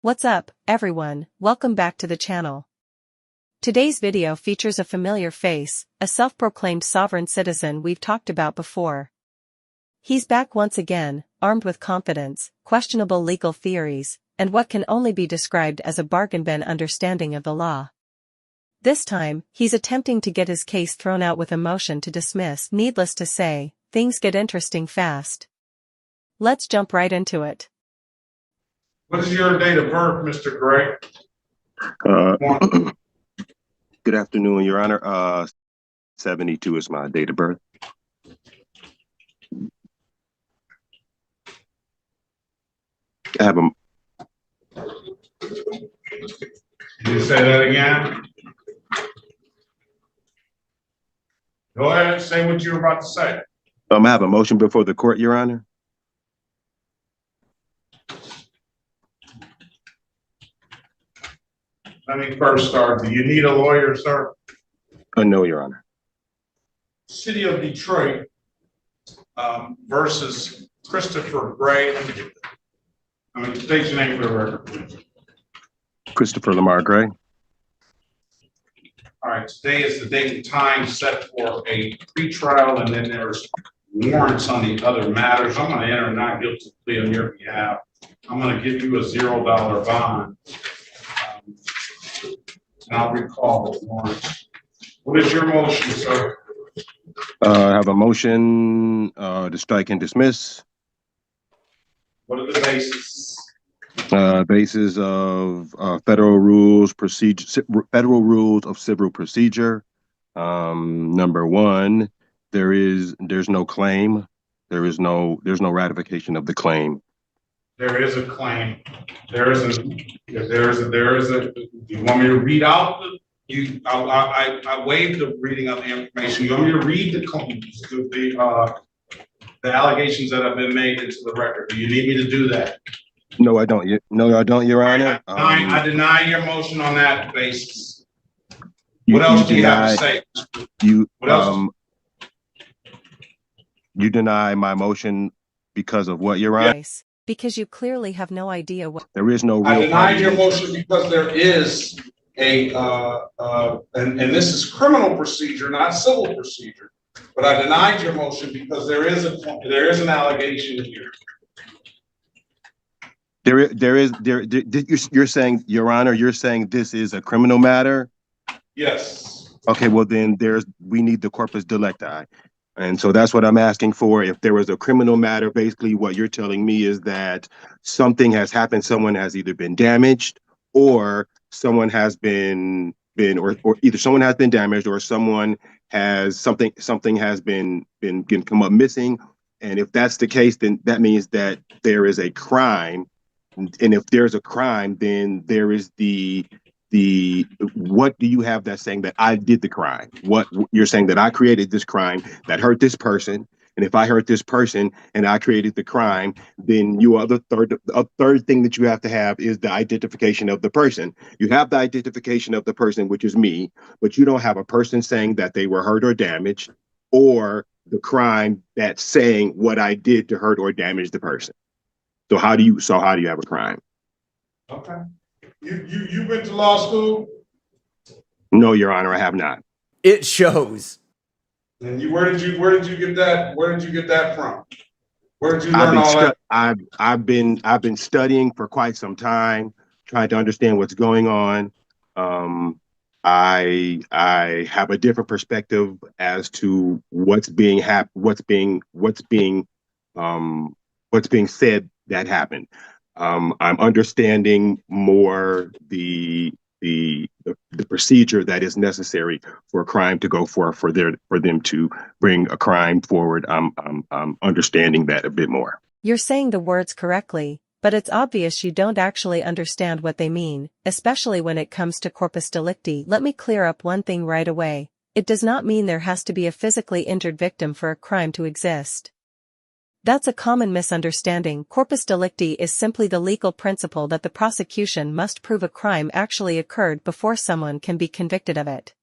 What's up, everyone? Welcome back to the channel. Today's video features a familiar face, a self-proclaimed sovereign citizen we've talked about before. He's back once again, armed with confidence, questionable legal theories, and what can only be described as a bargain bin understanding of the law. This time, he's attempting to get his case thrown out with a motion to dismiss. Needless to say, things get interesting fast. Let's jump right into it. What is your date of birth, Mr. Gray? Good afternoon, Your Honor. 72 is my date of birth. I have a... Can you say that again? Go ahead and say what you were about to say. I have a motion before the court, Your Honor. Let me first start. Do you need a lawyer, sir? No, Your Honor. City of Detroit versus Christopher Gray. State your name for the record, please. Christopher Lamar Gray. All right, today is the date and time set for a pretrial, and then there's warrants on the other matters. I'm going to enter a not guilty plea on your behalf. I'm going to give you a $0 bond. And I'll recall the warrants. What is your motion, sir? I have a motion to strike and dismiss. What are the bases? Basis of federal rules of civil procedure. Number one, there's no claim. There's no ratification of the claim. There is a claim. There is a. Do you want me to read out I waived the reading of the information. You want me to read the allegations that have been made into the record? Do you need me to do that? No, I don't. No, I don't, Your Honor. I deny your motion on that basis. What else do you have to say? What else? You deny my motion because of what, Your Honor? Because you clearly have no idea what. There is no real. I deny your motion because there is a and this is criminal procedure, not civil procedure. But I denied your motion because there is an allegation here. You're saying, Your Honor, you're saying this is a criminal matter? Yes. Okay, well then we need the corpus delicti. And so that's what I'm asking for. If there was a criminal matter, basically what you're telling me is that something has happened, someone has either been damaged or someone has been or either someone has been damaged or someone has something has been come up missing. And if that's the case, then that means that there is a crime. And if there's a crime, then there is what do you have that's saying that I did the crime? What you're saying that I created this crime that hurt this person, and if I hurt this person and I created the crime, then the third thing that you have to have is the identification of the person. You have the identification of the person, which is me, but you don't have a person saying that they were hurt or damaged, or the crime that's saying what I did to hurt or damage the person. So how do you have a crime? Okay. You went to law school? No, Your Honor, I have not. It shows. And where did you get that? Where did you get that from? Where did you learn all that? I've been studying for quite some time, trying to understand what's going on. I have a different perspective as to what's being said that happened. I'm understanding more the procedure that is necessary for a crime to go for them to bring a crime forward. I'm understanding that a bit more. You're saying the words correctly, but it's obvious you don't actually understand what they mean, especially when it comes to corpus delicti. Let me clear up one thing right away. It does not mean there has to be a physically injured victim for a crime to exist. That's a common misunderstanding. Corpus delicti is simply the legal principle that the prosecution must prove a crime actually occurred before someone can be convicted of it.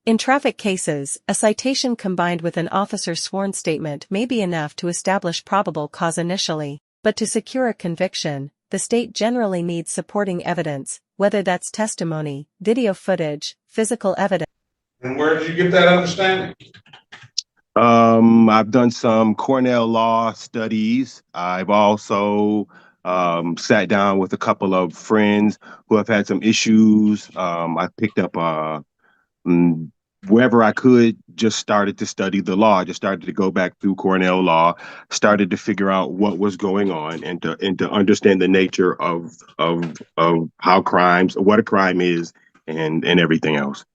In traffic cases, a citation combined with an officer's sworn statement may be enough to establish probable cause initially, but to secure a conviction, the state generally needs supporting evidence, whether that's testimony, video footage, physical evidence. And where did you get that understanding? I've done some Cornell law studies. I've also sat down with a couple of friends who have had some issues. I picked up wherever I could, just started to study the law. I just started to go back through Cornell law, started to figure out what was going on, and to understand the nature of how crimes, what a crime is, and everything else.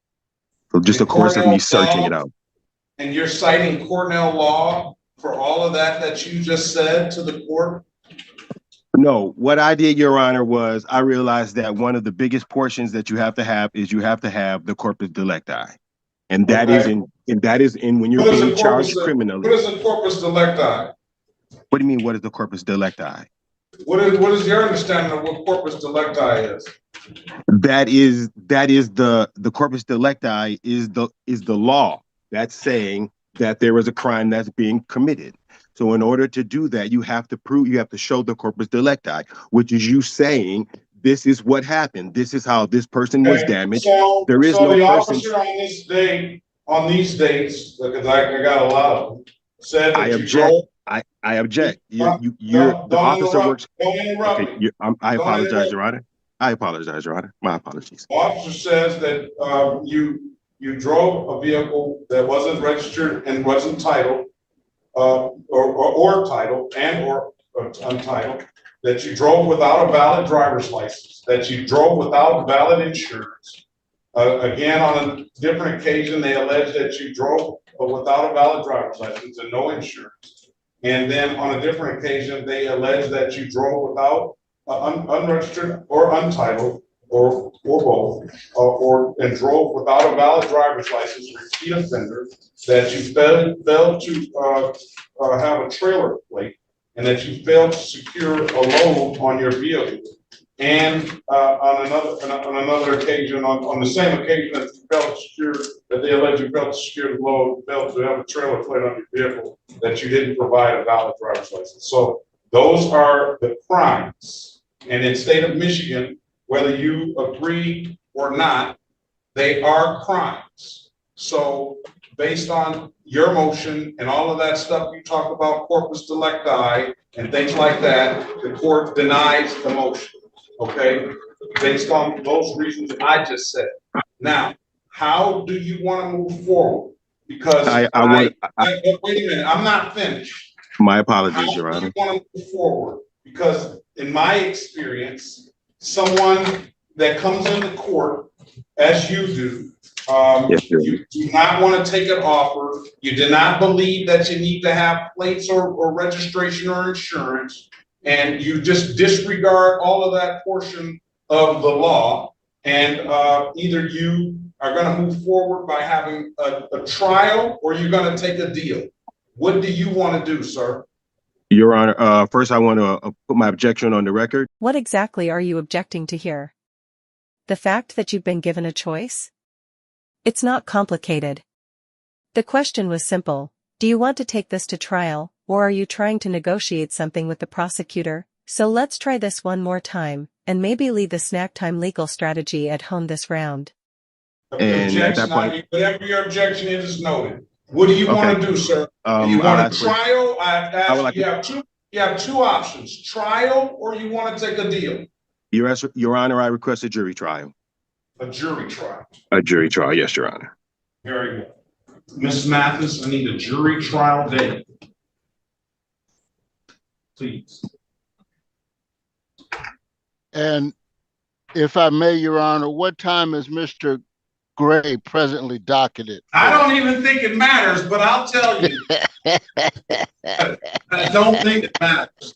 So just a course of me searching it out. And you're citing Cornell law for all of that you just said to the court? No, what I did, Your Honor, was I realized that one of the biggest portions that you have to have is you have to have the corpus delicti. And that is in when you're being charged criminally. What is the corpus delicti? What do you mean, what is the corpus delicti? What is your understanding of what corpus delicti is? That is the corpus delicti is the law that's saying that there is a crime that's being committed. So in order to do that, you have to show the corpus delicti, which is you saying this is what happened. This is how this person was damaged. So, there is no the person officer on this day, on these dates, because I got a lot of them, said that I object. I object. The officer works. Don't interrupt me. I apologize, Your Honor. I apologize, Your Honor. My apologies. The officer says that you drove a vehicle that wasn't registered and wasn't titled, or titled and or untitled, that you drove without a valid driver's license, that you drove without valid insurance. Again, on a different occasion, they allege that you drove without a valid driver's license and no insurance. And then on a different occasion, they allege that you drove without unregistered or untitled, or both, and drove without a valid driver's license, repeat offender, that you failed to have a trailer plate, and that you failed to secure a load on your vehicle. And on another occasion, on the same occasion that you failed to secure, that they allege you failed to secure the load, failed to have a trailer plate on your vehicle, that you didn't provide a valid driver's license. So those are the crimes. And in the state of Michigan, whether you agree or not, they are crimes. So based on your motion and all of that stuff you talk about, corpus delicti and things like that, the court denies the motion, okay? Based on those reasons I just said. Now, how do you want to move forward? Because wait a minute, I'm not finished. My apologies, Your Honor. How do you want to move forward? Because in my experience, someone that comes into court, as you do, you do not want to take an offer. You do not believe that you need to have plates or registration or insurance, and you just disregard all of that portion of the law. And either you are going to move forward by having a trial, or you're going to take a deal. What do you want to do, sir? Your Honor, first I want to put my objection on the record. What exactly are you objecting to here? The fact that you've been given a choice? It's not complicated. The question was simple. Do you want to take this to trial, or are you trying to negotiate something with the prosecutor? So let's try this one more time, and maybe leave the snack time legal strategy at home this round. And at that point, whatever your objection is noted. What do you want to do, sir? Do you want a trial? You have two options: trial, or you want to take a deal. Your Honor, I request a jury trial. A jury trial. A jury trial, yes, Your Honor. Very good. Ms. Mathis, I need a jury trial date, please. And if I may, Your Honor, what time is Mr. Gray presently docketed? I don't even think it matters, but I'll tell you. I don't think it matters.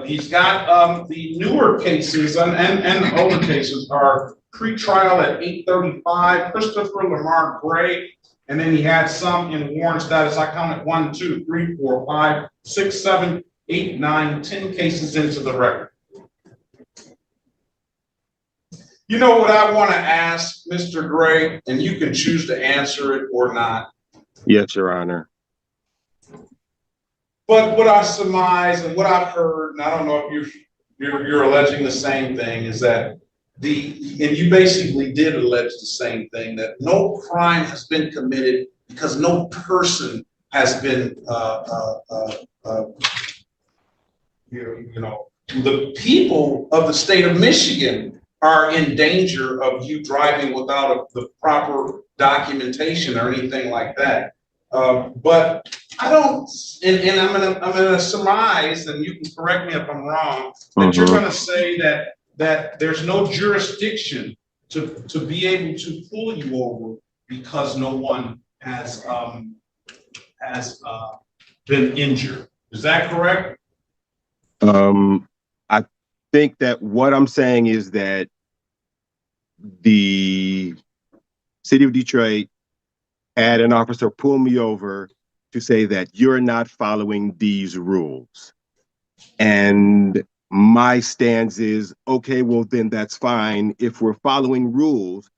He's got the newer cases and the older cases are pre-trial at 8:35. Christopher Lamar Gray, and then he had some in warrant status. I counted 1, 2, 3, 4, 5, 6, 7, 8, 9, 10 cases into the record. You know what I want to ask, Mr. Gray, and you can choose to answer it or not. Yes, Your Honor. But what I surmise and what I've heard, and I don't know if you're alleging the same thing, is that and you basically did allege the same thing, that no crime has been committed because no person has been, the people of the state of Michigan are in danger of you driving without the proper documentation or anything like that. But I don't, and I'm gonna surmise, and you can correct me if I'm wrong, that you're gonna say that there's no jurisdiction to be able to pull you over because no one has been injured. Is that correct? I think that what I'm saying is that the city of Detroit had an officer pull me over to say that you're not following these rules. And my stance is, okay, well, then that's fine. If we're following rules,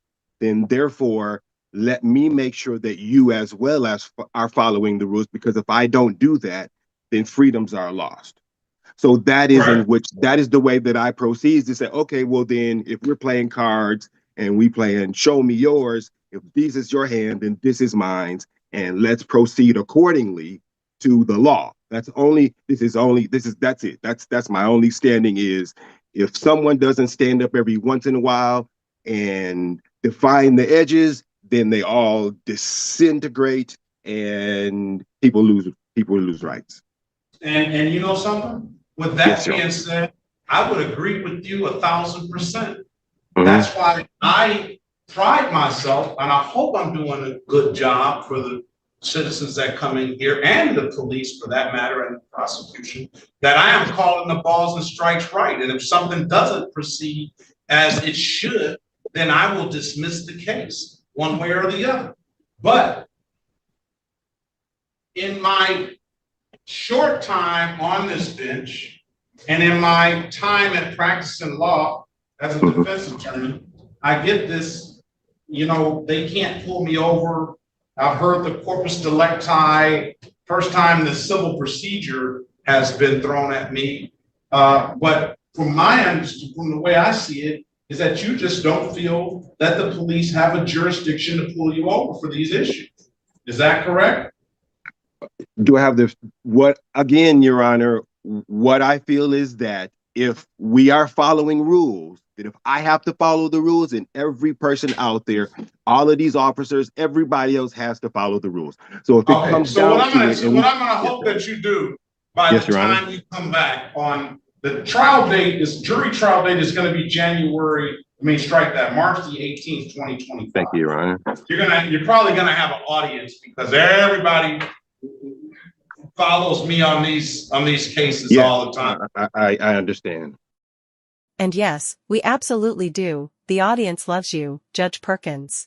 then therefore, let me make sure that you as well as are following the rules, because if I don't do that, then freedoms are lost. So that is that is the way that I proceed, to say, okay, well, then if we're playing cards and we play and show me yours, if this is your hand, then this is mine, and let's proceed accordingly to the law. That's it. That's my only standing, is if someone doesn't stand up every once in a while and define the edges, then they all disintegrate and people lose rights. And you know something? With that being said, I would agree with you 1,000%. That's why I pride myself, and I hope I'm doing a good job for the citizens that come in here, and the police for that matter, and the prosecution, that I am calling the balls and strikes right. And if something doesn't proceed as it should, then I will dismiss the case one way or the other. But in my short time on this bench, and in my time at practicing law as a defense attorney, I get this, they can't pull me over. I've heard the corpus delicti, first time the civil procedure has been thrown at me. But from the way I see it, is that you just don't feel that the police have a jurisdiction to pull you over for these issues. Is that correct? Do I have again, Your Honor, what I feel is that if we are following rules, that if I have to follow the rules, and every person out there, all of these officers, everybody else has to follow the rules. So if it comes down to it, what I'm gonna hope that you do by the time you come back on the trial date, jury trial date is gonna be March the 18th, 2025. Thank you, Your Honor. You're probably gonna have an audience, because everybody follows me on these cases all the time. I understand. And yes, we absolutely do. The audience loves you, Judge Perkins.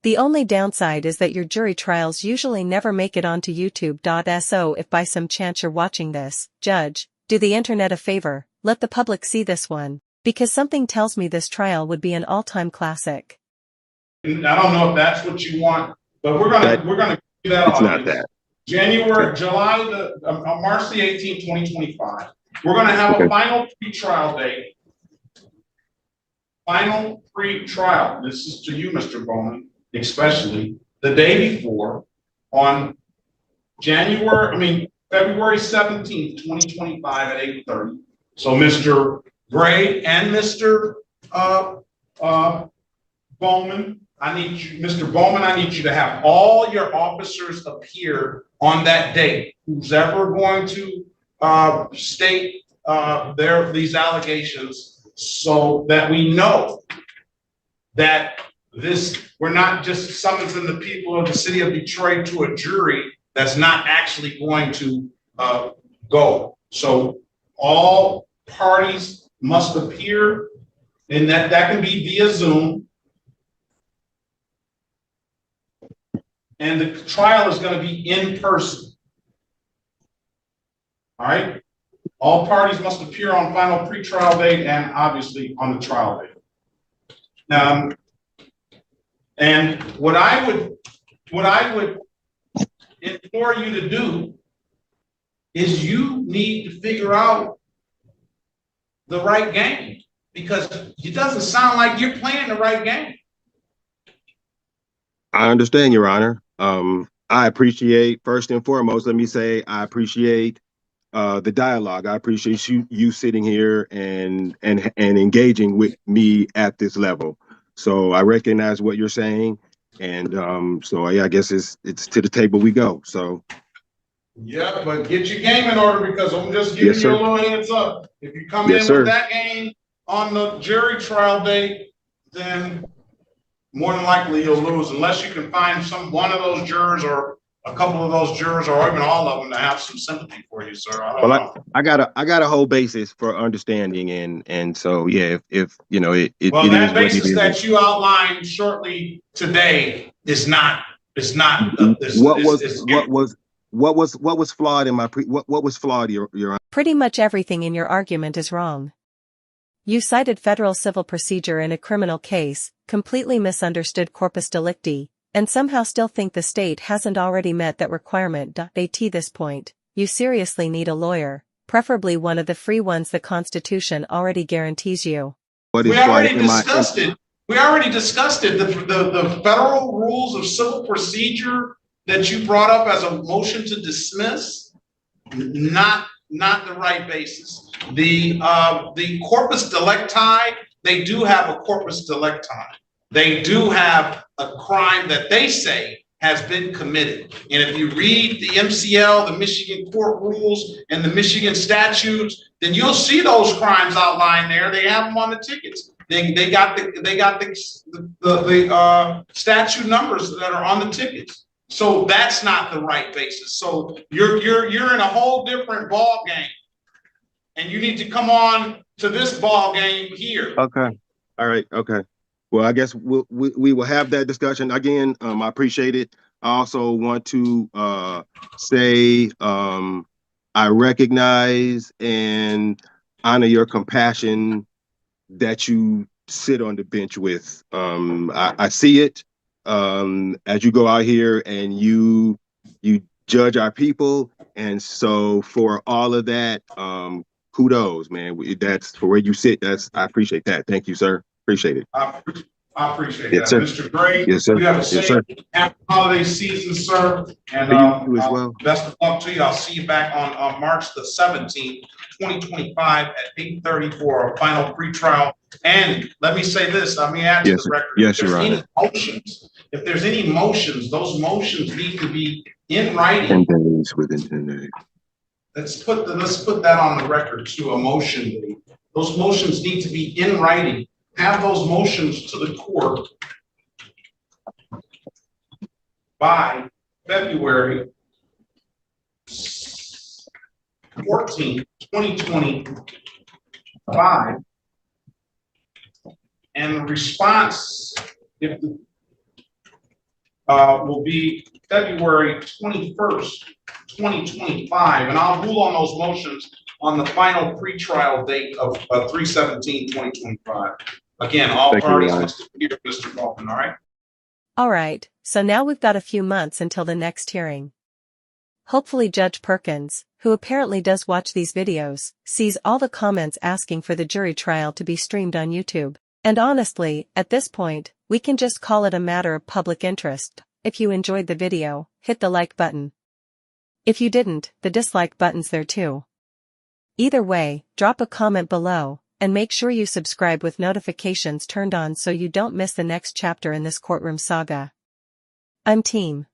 The only downside is that your jury trials usually never make it onto YouTube.so. If by some chance you're watching this, Judge, do the internet a favor, let the public see this one, because something tells me this trial would be an all-time classic. I don't know if that's what you want, but we're gonna do that. It's not that. March the 18th, 2025. We're going to have a final pre-trial date. Final pre-trial. This is to you, Mr. Bowman, especially the day before, on February 17th, 2025 at 8:30. So Mr. Gray and Mr. Bowman, Mr. Bowman, I need you to have all your officers appear on that date. Who's ever going to state these allegations, so that we know that we're not just summoning the people of the city of Detroit to a jury that's not actually going to go. So all parties must appear, and that can be via Zoom. And the trial is going to be in person. All right. All parties must appear on final pre-trial date and obviously on the trial date. And what I would implore you to do is you need to figure out the right game, because it doesn't sound like you're playing the right game. I understand, Your Honor. I appreciate, first and foremost, let me say, I appreciate the dialogue. I appreciate you sitting here and engaging with me at this level. So I recognize what you're saying, and so yeah, I guess it's to the table we go. So Yeah, but get your game in order, because I'm just giving you a little heads up. If you come in with that game on the jury trial date, then more than likely you'll lose, unless you can find one of those jurors or a couple of those jurors, or even all of them, to have some sympathy for you, sir. I don't know. I got a whole basis for understanding, and so yeah, if you know it that basis that you outlined shortly today is not. What was flawed in my what was flawed, Your Honor? Pretty much everything in your argument is wrong. You cited federal civil procedure in a criminal case, completely misunderstood corpus delicti, and somehow still think the state hasn't already met that requirement. At this point, you seriously need a lawyer, preferably one of the free ones the Constitution already guarantees you. We already discussed it. The federal rules of civil procedure that you brought up as a motion to dismiss, not the right basis. The corpus delicti, they do have a corpus delicti. They do have a crime that they say has been committed. And if you read the MCL, the Michigan court rules, and the Michigan statutes, then you'll see those crimes outlined there. They have them on the tickets. They got the statute numbers that are on the tickets. So that's not the right basis. So you're in a whole different ball game, and you need to come on to this ball game here. Okay. All right. Okay. Well, I guess we will have that discussion again. I appreciate it. I also want to say I recognize and honor your compassion that you sit on the bench with. I see it as you go out here and you judge our people, and so for all of that, kudos, man. That's for where you sit. I appreciate that. Thank you, sir. Appreciate it. I appreciate that. Sir. Mr. Gray, yes, sir. You have a safe happy holiday season, sir. And you as well. Best of luck to you. I'll see you back on March the 17th, 2025 at 8:30 for a final pretrial. And let me say this, let me add to the record. Yes, Your Honor. If there's any motions, those motions need to be in writing. 10 days, within 10 days. Let's put that on the record to a motion. Those motions need to be in writing. Have those motions to the court by February 14th, 2025. And the response will be February 21st, 2025. And I'll rule on those motions on the final pretrial date of 3/17/2025. Again, all parties must appear, Mr. Baldwin, all right? All right, so now we've got a few months until the next hearing. Hopefully Judge Perkins, who apparently does watch these videos, sees all the comments asking for the jury trial to be streamed on YouTube. And honestly, at this point, we can just call it a matter of public interest. If you enjoyed the video, hit the like button. If you didn't, the dislike button's there too. Either way, drop a comment below, and make sure you subscribe with notifications turned on so you don't miss the next chapter in this courtroom saga. I'm Team